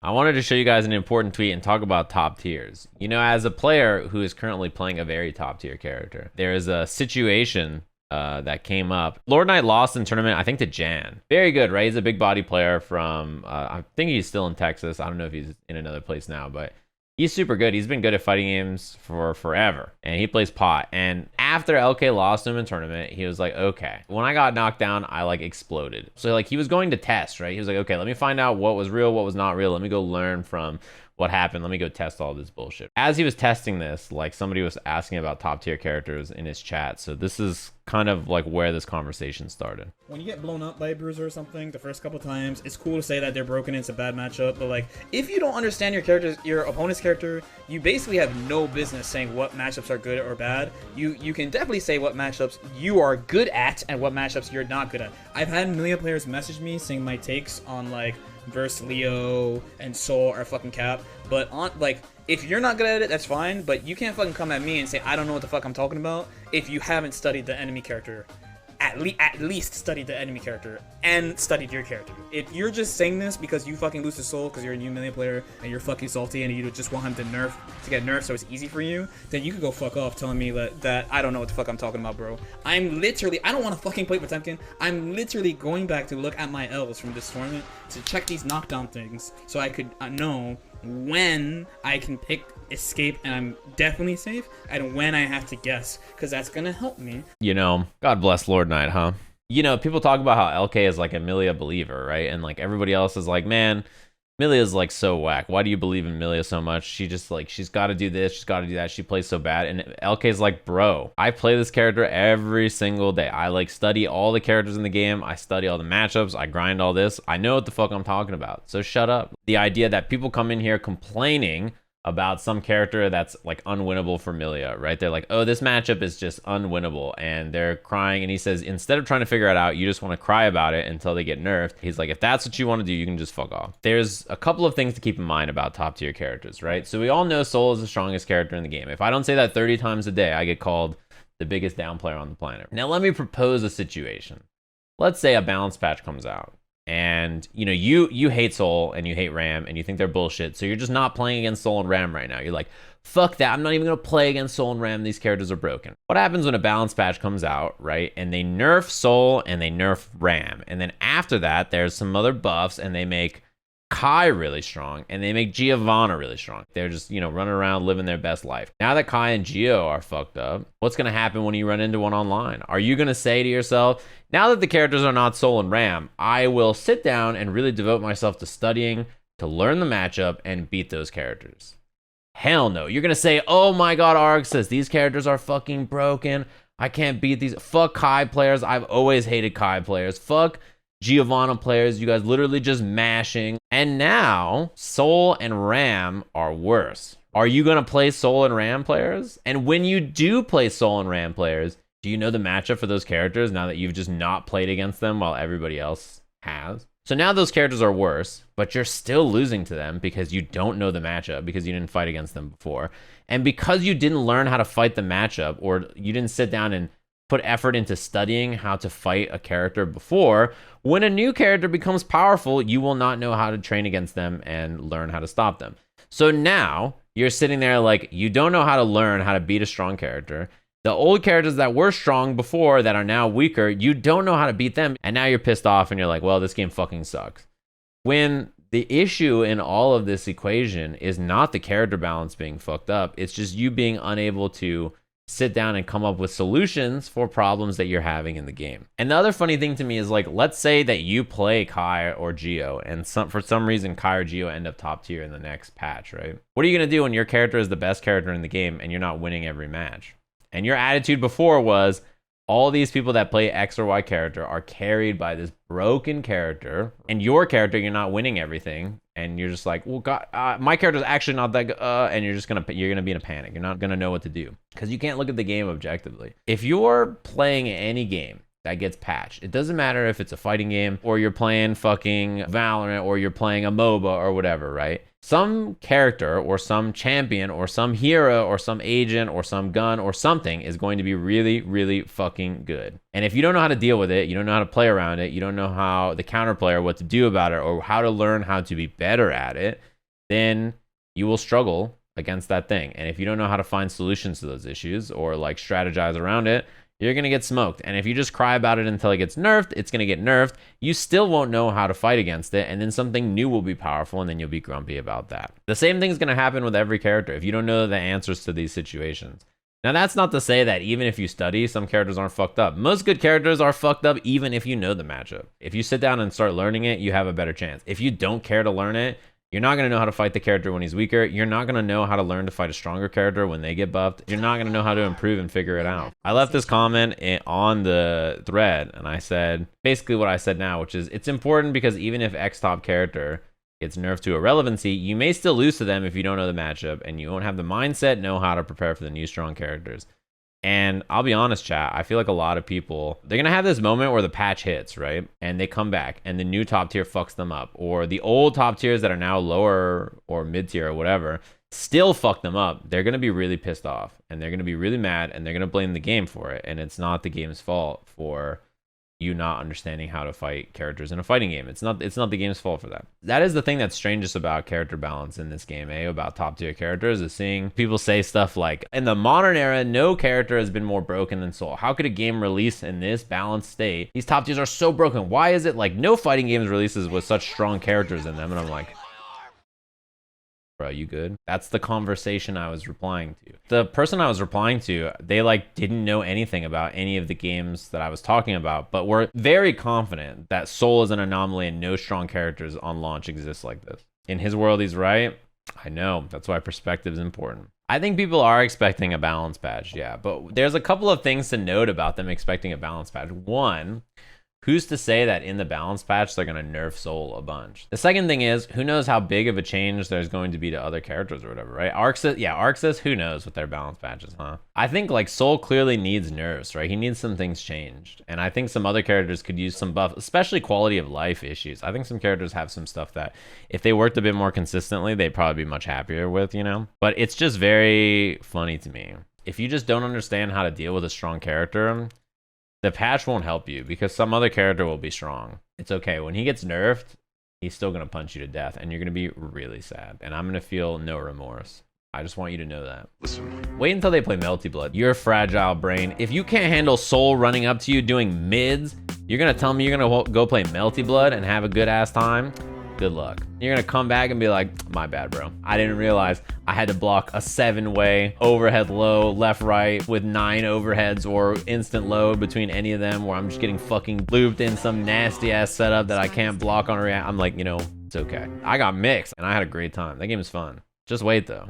I wanted to show you guys an important tweet and talk about top tiers. You know, as a player who is currently playing a very top tier character, there is a situation that came up. Lord Knight lost in tournament, I think, to Jan. Very good, right? He's a big body player from, I think he's still in Texas. I don't know if he's in another place now, but he's super good. He's been good at fighting games for forever, and he plays pot. And after LK lost him in tournament, he was like, okay. When I got knocked down, I like exploded. So like he was going to test, right? He was like, okay, let me find out what was real, what was not real. Let me go learn from what happened. Let me go test all this bullshit. As he was testing this, like somebody was asking about top tier characters in his chat. So this is kind of like where this conversation started. When you get blown up by a bruiser or something the first couple times, it's cool to say that they're broken, it's a bad matchup, but like if you don't understand your opponent's character, you basically have no business saying what matchups are good or bad. You can definitely say what matchups you are good at and what matchups you're not good at. I've had Amelia players message me saying my takes on like versus Leo and Soul are fucking cap, but on like if you're not good at it, that's fine, but you can't fucking come at me and say I don't know what the fuck I'm talking about if you haven't studied the enemy character. At least studied the enemy character and studied your character. If you're just saying this because you fucking lose to Soul because you're a new melee player and you're fucking salty and you just want him to get nerfed so it's easy for you, then you can go fuck off telling me that I don't know what the fuck I'm talking about, bro. I don't want to fucking play Potemkin. I'm literally going back to look at my L's from this tournament to check these knockdown things so I could know when I can pick escape and I'm definitely safe, and when I have to guess, because that's gonna help me. You know, God bless Lord Knight, huh? You know, people talk about how LK is like a Amelia believer, right? And like everybody else is like, man, Amelia's like so whack. Why do you believe in Amelia so much? She just like, she's got to do this, she's got to do that. She plays so bad. And LK's like, bro, I play this character every single day. I like study all the characters in the game. I study all the matchups. I grind all this. I know what the fuck I'm talking about. So shut up. The idea that people come in here complaining about some character that's like unwinnable for Amelia, right? They're like, oh, this matchup is just unwinnable, and they're crying. And he says, instead of trying to figure it out, you just want to cry about it until they get nerfed. He's like, if that's what you want to do, you can just fuck off. There's a couple of things to keep in mind about top tier characters, right? So we all know Soul is the strongest character in the game. If I don't say that 30 times a day, I get called the biggest down player on the planet. Now let me propose a situation. Let's say a balance patch comes out, and you know you hate Soul and you hate Ram and you think they're bullshit, so you're just not playing against Soul and Ram right now. You're like, fuck that, I'm not even gonna play against Soul and Ram, these characters are broken. What happens when a balance patch comes out, right, and they nerf Soul and they nerf Ram, and then after that there's some other buffs and they make Kai really strong and they make Giovanna really strong. They're just, you know, running around living their best life. Now that Kai and Gio are fucked up, what's gonna happen when you run into one online? Are you gonna say to yourself, now that the characters are not Soul and Ram, I will sit down and really devote myself to studying, to learn the matchup and beat those characters? Hell no. You're gonna say, oh my god, Arxis, these characters are fucking broken. I can't beat these. Fuck Kai players. I've always hated Kai players. Fuck Giovanna players, you guys literally just mashing. And now Soul and Ram are worse. Are you gonna play Soul and Ram players? And when you do play Soul and Ram players, do you know the matchup for those characters now that you've just not played against them while everybody else has? So now those characters are worse, but you're still losing to them because you don't know the matchup, because you didn't fight against them before. And because you didn't learn how to fight the matchup, or you didn't sit down and put effort into studying how to fight a character before, when a new character becomes powerful, you will not know how to train against them and learn how to stop them. So now you're sitting there like, you don't know how to learn how to beat a strong character. The old characters that were strong before that are now weaker, you don't know how to beat them. And now you're pissed off and you're like, well, this game fucking sucks. When the issue in all of this equation is not the character balance being fucked up, it's just you being unable to sit down and come up with solutions for problems that you're having in the game. And the other funny thing to me is, like, let's say that you play Kai or Gio and for some reason Kai or Gio end up top tier in the next patch, right? What are you gonna do when your character is the best character in the game and you're not winning every match? And your attitude before was, all these people that play X or Y character are carried by this broken character, and your character, you're not winning everything, and you're just like, well, God, my character's actually not that good, and you're gonna be in a panic. You're not gonna know what to do because you can't look at the game objectively. If you're playing any game that gets patched. It doesn't matter if it's a fighting game or you're playing fucking Valorant or you're playing a MOBA or whatever, right? Some character or some champion or some hero or some agent or some gun or something is going to be really, really fucking good. And if you don't know how to deal with it, you don't know how to play around it, you don't know how the counter player, what to do about it, or how to learn how to be better at it, then you will struggle against that thing. And if you don't know how to find solutions to those issues or like strategize around it, you're going to get smoked. And if you just cry about it until it gets nerfed, it's going to get nerfed. You still won't know how to fight against it. And then something new will be powerful and then you'll be grumpy about that. The same thing is going to happen with every character if you don't know the answers to these situations. Now, that's not to say that even if you study, some characters aren't fucked up. Most good characters are fucked up even if you know the matchup. If you sit down and start learning it, you have a better chance. If you don't care to learn it, you're not going to know how to fight the character when he's weaker. You're not going to know how to learn to fight a stronger character when they get buffed. You're not going to know how to improve and figure it out. I left this comment on the thread, and I said basically what I said now, which is it's important because even if X top character gets nerfed to irrelevancy, you may still lose to them if you don't know the matchup, and you won't have the mindset, know how to prepare for the new strong characters. And I'll be honest, chat, I feel like a lot of people, they're going to have this moment where the patch hits, right? And they come back and the new top tier fucks them up. Or the old top tiers that are now lower or mid tier or whatever still fuck them up. They're going to be really pissed off and they're going to be really mad and they're going to blame the game for it. And it's not the game's fault for you not understanding how to fight characters in a fighting game. It's not the game's fault for that. That is the thing that's strangest about character balance in this game, about top tier characters, is seeing people say stuff like, in the modern era, no character has been more broken than Soul. How could a game release in this balanced state? These top tiers are so broken. Why is it like no fighting games releases with such strong characters in them? And I'm like, bro, you good? That's the conversation I was replying to. The person I was replying to, they like didn't know anything about any of the games that I was talking about, but were very confident that Soul is an anomaly and no strong characters on launch exist like this. In his world, he's right. I know. That's why perspective is important. I think people are expecting a balance patch, yeah, but there's a couple of things to note about them expecting a balance patch. One, who's to say that in the balance patch they're going to nerf Soul a bunch? The second thing is, who knows how big of a change there's going to be to other characters or whatever, right? Arc says, who knows with their balance patches, huh? I think like Soul clearly needs nerfs, right? He needs some things changed. And I think some other characters could use some buff, especially quality of life issues. I think some characters have some stuff that if they worked a bit more consistently, they'd probably be much happier with, you know? But it's just very funny to me. If you just don't understand how to deal with a strong character, the patch won't help you because some other character will be strong. It's okay. When he gets nerfed, he's still going to punch you to death and you're going to be really sad. And I'm going to feel no remorse. I just want you to know that. Listen. Wait until they play Melty Blood. You're a fragile brain. If you can't handle Soul running up to you doing mids, you're going to tell me you're going to go play Melty Blood and have a good ass time? Good luck. You're going to come back and be like, my bad, bro. I didn't realize I had to block a 7-way overhead low, left, right with 9 overheads or instant load between any of them where I'm just getting fucking looped in some nasty ass setup that I can't block on a react. I'm like, you know, it's okay. I got mixed and I had a great time. That game is fun. Just wait though.